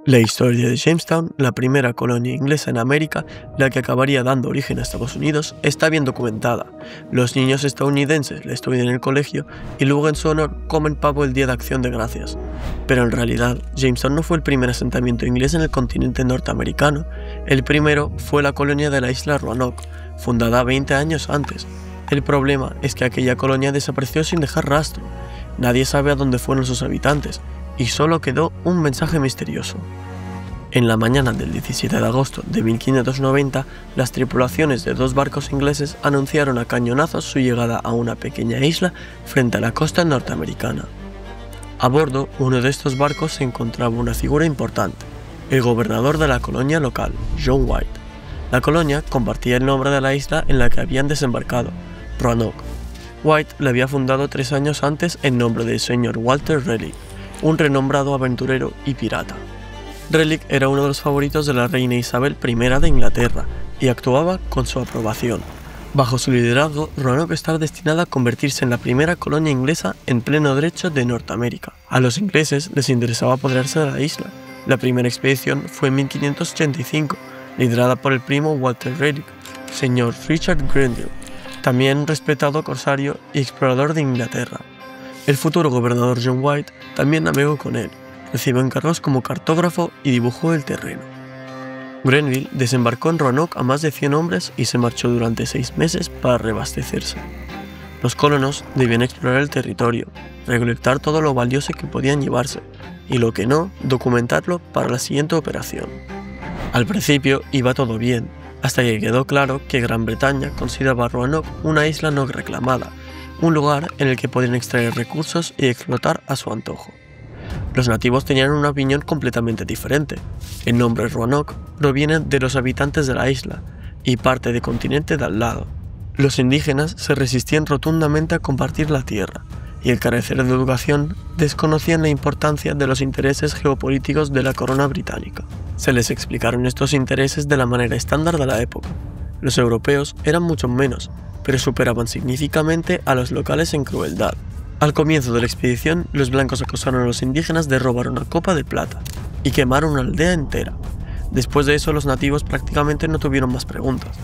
La historia de Jamestown, la primera colonia inglesa en América, la que acabaría dando origen a Estados Unidos, está bien documentada. Los niños estadounidenses la estudian en el colegio y luego en su honor comen pavo el Día de Acción de Gracias. Pero en realidad, Jamestown no fue el primer asentamiento inglés en el continente norteamericano. El primero fue la colonia de la isla Roanoke, fundada 20 años antes. El problema es que aquella colonia desapareció sin dejar rastro. Nadie sabe a dónde fueron sus habitantes, y solo quedó un mensaje misterioso. En la mañana del 17 de agosto de 1590, las tripulaciones de dos barcos ingleses anunciaron a cañonazos su llegada a una pequeña isla frente a la costa norteamericana. A bordo, uno de estos barcos se encontraba una figura importante, el gobernador de la colonia local, John White. La colonia compartía el nombre de la isla en la que habían desembarcado, Roanoke. White la había fundado 3 años antes en nombre del señor Walter Raleigh, un renombrado aventurero y pirata. Raleigh era uno de los favoritos de la reina Isabel I de Inglaterra y actuaba con su aprobación. Bajo su liderazgo, Roanoke estaba destinada a convertirse en la primera colonia inglesa en pleno derecho de Norteamérica. A los ingleses les interesaba apoderarse de la isla. La primera expedición fue en 1585, liderada por el primo Walter Raleigh, señor Richard Grenville, también respetado corsario y explorador de Inglaterra. El futuro gobernador John White también navegó con él, recibió encargos como cartógrafo y dibujó el terreno. Grenville desembarcó en Roanoke a más de 100 hombres y se marchó durante 6 meses para reabastecerse. Los colonos debían explorar el territorio, recolectar todo lo valioso que podían llevarse, y lo que no, documentarlo para la siguiente operación. Al principio iba todo bien, hasta que quedó claro que Gran Bretaña consideraba Roanoke una isla no reclamada, un lugar en el que podían extraer recursos y explotar a su antojo. Los nativos tenían una opinión completamente diferente. El nombre Roanoke proviene de los habitantes de la isla y parte del continente de al lado. Los indígenas se resistían rotundamente a compartir la tierra y al carecer de educación desconocían la importancia de los intereses geopolíticos de la corona británica. Se les explicaron estos intereses de la manera estándar de la época. Los europeos eran mucho menos, pero superaban significativamente a los locales en crueldad. Al comienzo de la expedición, los blancos acusaron a los indígenas de robar una copa de plata y quemaron una aldea entera. Después de eso, los nativos prácticamente no tuvieron más preguntas.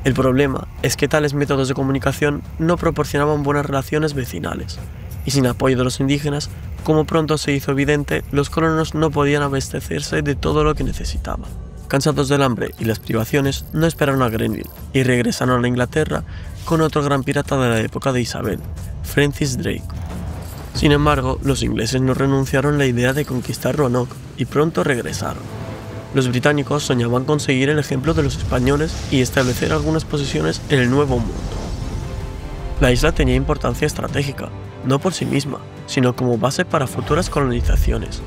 El problema es que tales métodos de comunicación no proporcionaban buenas relaciones vecinales, y sin apoyo de los indígenas, como pronto se hizo evidente, los colonos no podían abastecerse de todo lo que necesitaban. Cansados del hambre y las privaciones, no esperaron a Grenville y regresaron a Inglaterra con otro gran pirata de la época de Isabel, Francis Drake. Sin embargo, los ingleses no renunciaron a la idea de conquistar Roanoke y pronto regresaron. Los británicos soñaban con seguir el ejemplo de los españoles y establecer algunas posesiones en el Nuevo Mundo. La isla tenía importancia estratégica, no por sí misma, sino como base para futuras colonizaciones.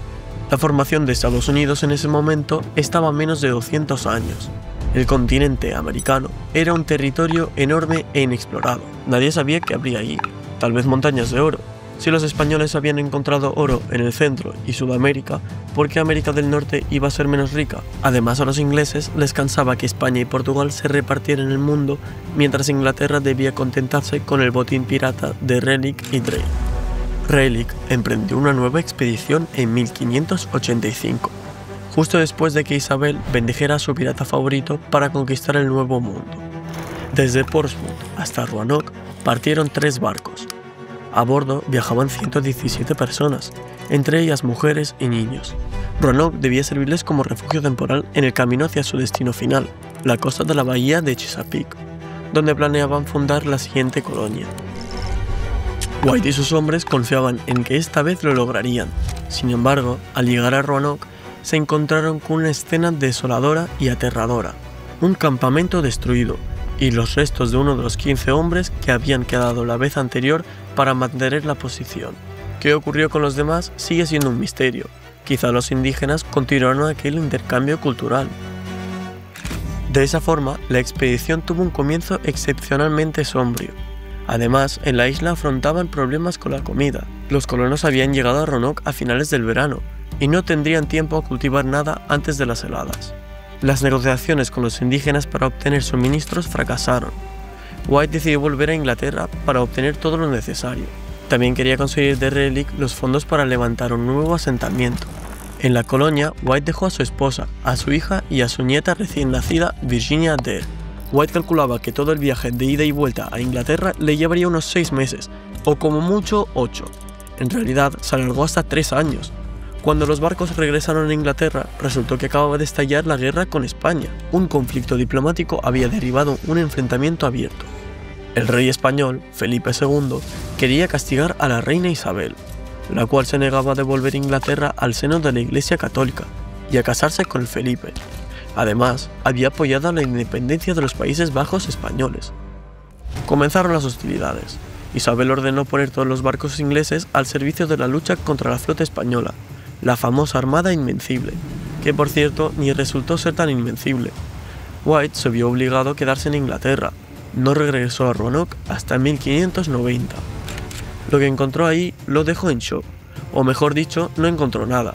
La formación de Estados Unidos en ese momento estaba a menos de 200 años. El continente americano era un territorio enorme e inexplorado. Nadie sabía qué habría allí, tal vez montañas de oro. Si los españoles habían encontrado oro en el centro y Sudamérica, ¿por qué América del Norte iba a ser menos rica? Además, a los ingleses les cansaba que España y Portugal se repartieran el mundo, mientras Inglaterra debía contentarse con el botín pirata de Raleigh y Drake. Raleigh emprendió una nueva expedición en 1585, justo después de que Isabel bendijera a su pirata favorito para conquistar el Nuevo Mundo. Desde Portsmouth hasta Roanoke partieron 3 barcos. A bordo viajaban 117 personas, entre ellas mujeres y niños. Roanoke debía servirles como refugio temporal en el camino hacia su destino final, la costa de la bahía de Chesapeake, donde planeaban fundar la siguiente colonia. White y sus hombres confiaban en que esta vez lo lograrían. Sin embargo, al llegar a Roanoke, se encontraron con una escena desoladora y aterradora. Un campamento destruido y los restos de uno de los 15 hombres que habían quedado la vez anterior para mantener la posición. ¿Qué ocurrió con los demás? Sigue siendo un misterio. Quizá los indígenas continuaron aquel intercambio cultural. De esa forma, la expedición tuvo un comienzo excepcionalmente sombrío. Además, en la isla afrontaban problemas con la comida. Los colonos habían llegado a Roanoke a finales del verano y no tendrían tiempo a cultivar nada antes de las heladas. Las negociaciones con los indígenas para obtener suministros fracasaron. White decidió volver a Inglaterra para obtener todo lo necesario. También quería conseguir de Raleigh los fondos para levantar un nuevo asentamiento. En la colonia, White dejó a su esposa, a su hija y a su nieta recién nacida, Virginia Adair. White calculaba que todo el viaje de ida y vuelta a Inglaterra le llevaría unos 6 meses, o como mucho 8. En realidad, se alargó hasta 3 años. Cuando los barcos regresaron a Inglaterra, resultó que acababa de estallar la guerra con España. Un conflicto diplomático había derivado un enfrentamiento abierto. El rey español, Felipe II, quería castigar a la reina Isabel, la cual se negaba a devolver Inglaterra al seno de la Iglesia Católica y a casarse con Felipe. Además, había apoyado la independencia de los Países Bajos españoles. Comenzaron las hostilidades. Isabel ordenó poner todos los barcos ingleses al servicio de la lucha contra la flota española, la famosa Armada Invencible, que por cierto ni resultó ser tan invencible. White se vio obligado a quedarse en Inglaterra. No regresó a Roanoke hasta 1590. Lo que encontró ahí lo dejó en shock, o mejor dicho, no encontró nada.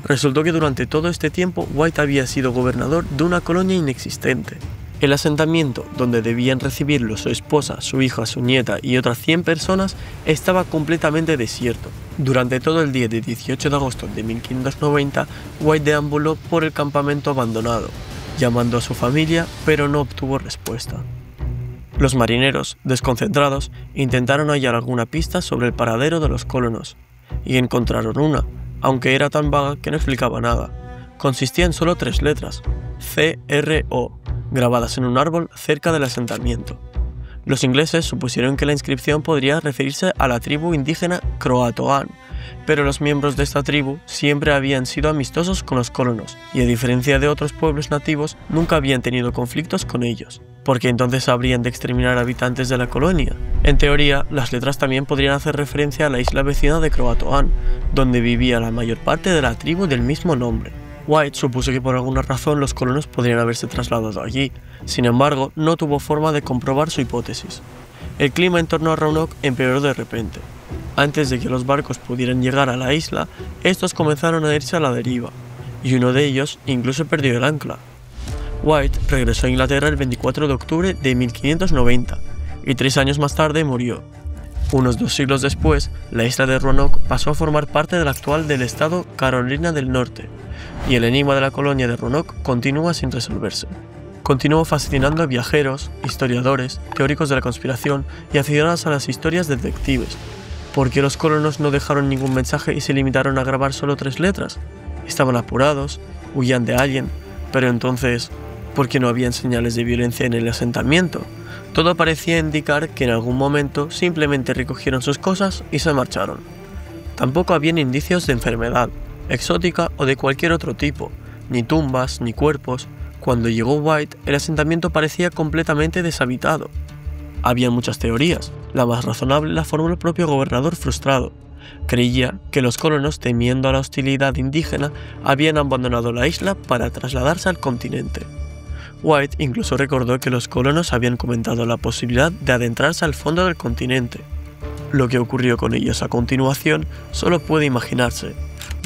Resultó que durante todo este tiempo White había sido gobernador de una colonia inexistente. El asentamiento donde debían recibirlo su esposa, su hija, su nieta y otras 100 personas estaba completamente desierto. Durante todo el día de 18 de agosto de 1590, White deambuló por el campamento abandonado, llamando a su familia, pero no obtuvo respuesta. Los marineros, desconcentrados, intentaron hallar alguna pista sobre el paradero de los colonos, y encontraron una, aunque era tan vaga que no explicaba nada. Consistía en solo 3 letras, CRO, grabadas en un árbol cerca del asentamiento. Los ingleses supusieron que la inscripción podría referirse a la tribu indígena Croatoan, pero los miembros de esta tribu siempre habían sido amistosos con los colonos, y a diferencia de otros pueblos nativos, nunca habían tenido conflictos con ellos, porque entonces habrían de exterminar habitantes de la colonia. En teoría, las letras también podrían hacer referencia a la isla vecina de Croatoan, donde vivía la mayor parte de la tribu del mismo nombre. White supuso que por alguna razón los colonos podrían haberse trasladado allí, sin embargo, no tuvo forma de comprobar su hipótesis. El clima en torno a Roanoke empeoró de repente. Antes de que los barcos pudieran llegar a la isla, estos comenzaron a irse a la deriva, y uno de ellos incluso perdió el ancla. White regresó a Inglaterra el 24 de octubre de 1590, y 3 años más tarde murió. Unos 2 siglos después, la isla de Roanoke pasó a formar parte del actual del estado Carolina del Norte, y el enigma de la colonia de Roanoke continúa sin resolverse. Continuó fascinando a viajeros, historiadores, teóricos de la conspiración y aficionados a las historias detectives. ¿Por qué los colonos no dejaron ningún mensaje y se limitaron a grabar solo 3 letras? Estaban apurados, huían de alguien, pero entonces, ¿por qué no habían señales de violencia en el asentamiento? Todo parecía indicar que en algún momento simplemente recogieron sus cosas y se marcharon. Tampoco habían indicios de enfermedad, exótica o de cualquier otro tipo, ni tumbas, ni cuerpos. Cuando llegó White, el asentamiento parecía completamente deshabitado. Había muchas teorías, la más razonable la formó el propio gobernador frustrado. Creía que los colonos, temiendo a la hostilidad indígena, habían abandonado la isla para trasladarse al continente. White incluso recordó que los colonos habían comentado la posibilidad de adentrarse al fondo del continente. Lo que ocurrió con ellos a continuación solo puede imaginarse: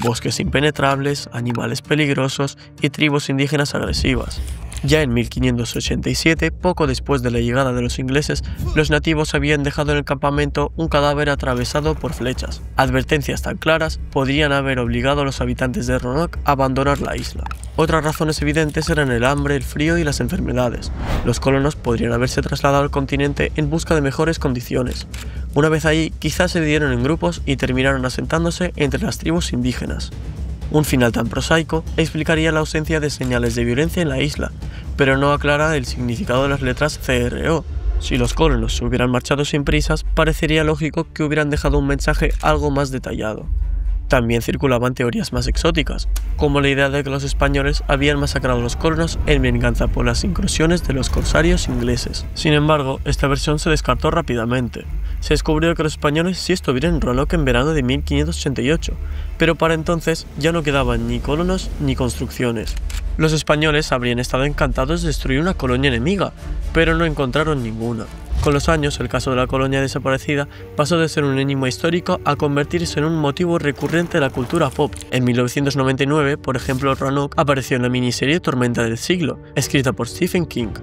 bosques impenetrables, animales peligrosos y tribus indígenas agresivas. Ya en 1587, poco después de la llegada de los ingleses, los nativos habían dejado en el campamento un cadáver atravesado por flechas. Advertencias tan claras podrían haber obligado a los habitantes de Roanoke a abandonar la isla. Otras razones evidentes eran el hambre, el frío y las enfermedades. Los colonos podrían haberse trasladado al continente en busca de mejores condiciones. Una vez ahí, quizás se dividieron en grupos y terminaron asentándose entre las tribus indígenas. Un final tan prosaico explicaría la ausencia de señales de violencia en la isla, pero no aclara el significado de las letras CRO. Si los colonos se hubieran marchado sin prisas, parecería lógico que hubieran dejado un mensaje algo más detallado. También circulaban teorías más exóticas, como la idea de que los españoles habían masacrado a los colonos en venganza por las incursiones de los corsarios ingleses. Sin embargo, esta versión se descartó rápidamente. Se descubrió que los españoles sí estuvieron en Roanoke en verano de 1588, pero para entonces ya no quedaban ni colonos ni construcciones. Los españoles habrían estado encantados de destruir una colonia enemiga, pero no encontraron ninguna. Con los años, el caso de la colonia desaparecida pasó de ser un enigma histórico a convertirse en un motivo recurrente de la cultura pop. En 1999, por ejemplo, Roanoke apareció en la miniserie Tormenta del Siglo, escrita por Stephen King.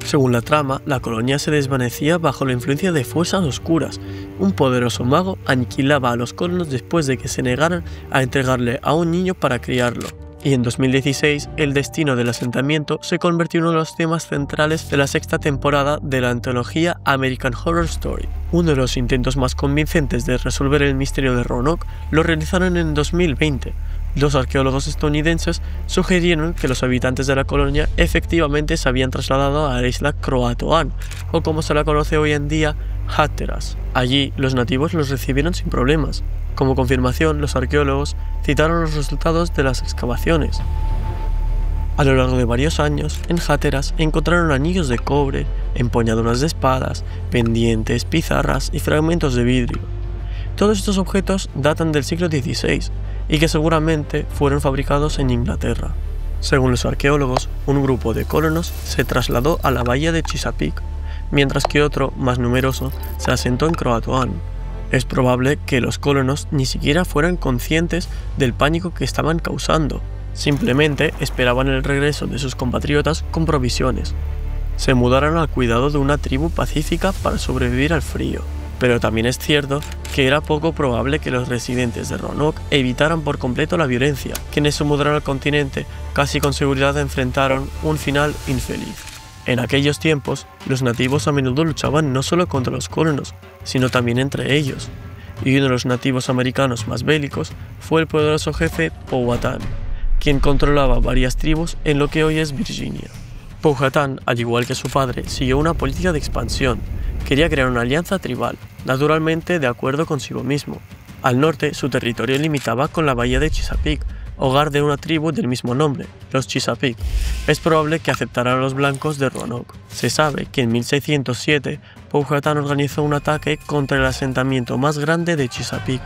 Según la trama, la colonia se desvanecía bajo la influencia de fuerzas oscuras. Un poderoso mago aniquilaba a los colonos después de que se negaran a entregarle a un niño para criarlo. Y en 2016, el destino del asentamiento se convirtió en uno de los temas centrales de la sexta temporada de la antología American Horror Story. Uno de los intentos más convincentes de resolver el misterio de Roanoke lo realizaron en 2020. Los arqueólogos estadounidenses sugirieron que los habitantes de la colonia efectivamente se habían trasladado a la isla Croatoan, o como se la conoce hoy en día, Hatteras. Allí, los nativos los recibieron sin problemas. Como confirmación, los arqueólogos citaron los resultados de las excavaciones. A lo largo de varios años, en Hatteras encontraron anillos de cobre, empuñaduras de espadas, pendientes, pizarras y fragmentos de vidrio. Todos estos objetos datan del siglo XVI y que seguramente fueron fabricados en Inglaterra. Según los arqueólogos, un grupo de colonos se trasladó a la bahía de Chesapeake, mientras que otro, más numeroso, se asentó en Croatoan. Es probable que los colonos ni siquiera fueran conscientes del pánico que estaban causando, simplemente esperaban el regreso de sus compatriotas con provisiones. Se mudaron al cuidado de una tribu pacífica para sobrevivir al frío. Pero también es cierto que era poco probable que los residentes de Roanoke evitaran por completo la violencia. Quienes se mudaron al continente casi con seguridad enfrentaron un final infeliz. En aquellos tiempos, los nativos a menudo luchaban no solo contra los colonos, sino también entre ellos, y uno de los nativos americanos más bélicos fue el poderoso jefe Powhatan, quien controlaba varias tribus en lo que hoy es Virginia. Powhatan, al igual que su padre, siguió una política de expansión. Quería crear una alianza tribal, naturalmente de acuerdo consigo mismo. Al norte, su territorio limitaba con la bahía de Chesapeake, hogar de una tribu del mismo nombre, los Chesapeake. Es probable que aceptaran a los blancos de Roanoke. Se sabe que en 1607 Powhatan organizó un ataque contra el asentamiento más grande de Chesapeake.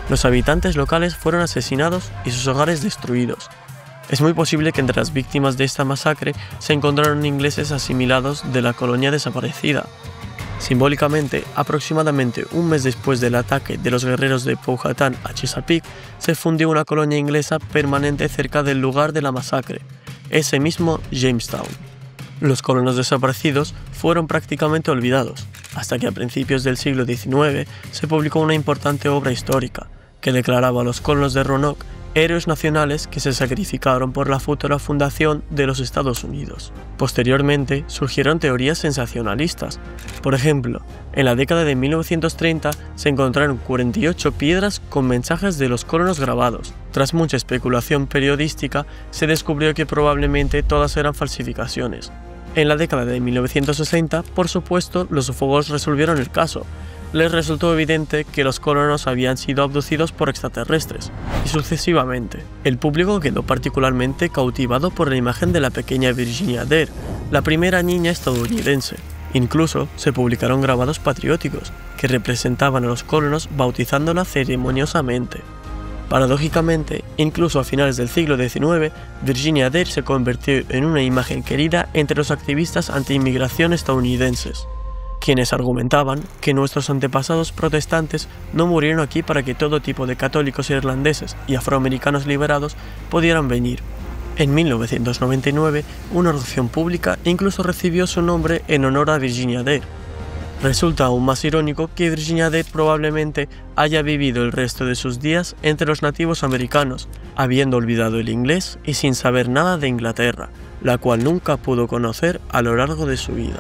Los habitantes locales fueron asesinados y sus hogares destruidos. Es muy posible que entre las víctimas de esta masacre se encontraron ingleses asimilados de la colonia desaparecida. Simbólicamente, aproximadamente un mes después del ataque de los guerreros de Powhatan a Chesapeake, se fundió una colonia inglesa permanente cerca del lugar de la masacre, ese mismo Jamestown. Los colonos desaparecidos fueron prácticamente olvidados, hasta que a principios del siglo XIX se publicó una importante obra histórica, que declaraba a los colonos de Roanoke héroes nacionales que se sacrificaron por la futura fundación de los Estados Unidos. Posteriormente surgieron teorías sensacionalistas. Por ejemplo, en la década de 1930 se encontraron 48 piedras con mensajes de los colonos grabados. Tras mucha especulación periodística, se descubrió que probablemente todas eran falsificaciones. En la década de 1960, por supuesto, los ufólogos resolvieron el caso. Les resultó evidente que los colonos habían sido abducidos por extraterrestres, y sucesivamente. El público quedó particularmente cautivado por la imagen de la pequeña Virginia Dare, la primera niña estadounidense. Incluso se publicaron grabados patrióticos que representaban a los colonos bautizándola ceremoniosamente. Paradójicamente, incluso a finales del siglo XIX, Virginia Dare se convirtió en una imagen querida entre los activistas anti-inmigración estadounidenses, quienes argumentaban que nuestros antepasados protestantes no murieron aquí para que todo tipo de católicos irlandeses y afroamericanos liberados pudieran venir. En 1999, una oración pública incluso recibió su nombre en honor a Virginia Dare. Resulta aún más irónico que Virginia Dare probablemente haya vivido el resto de sus días entre los nativos americanos, habiendo olvidado el inglés y sin saber nada de Inglaterra, la cual nunca pudo conocer a lo largo de su vida.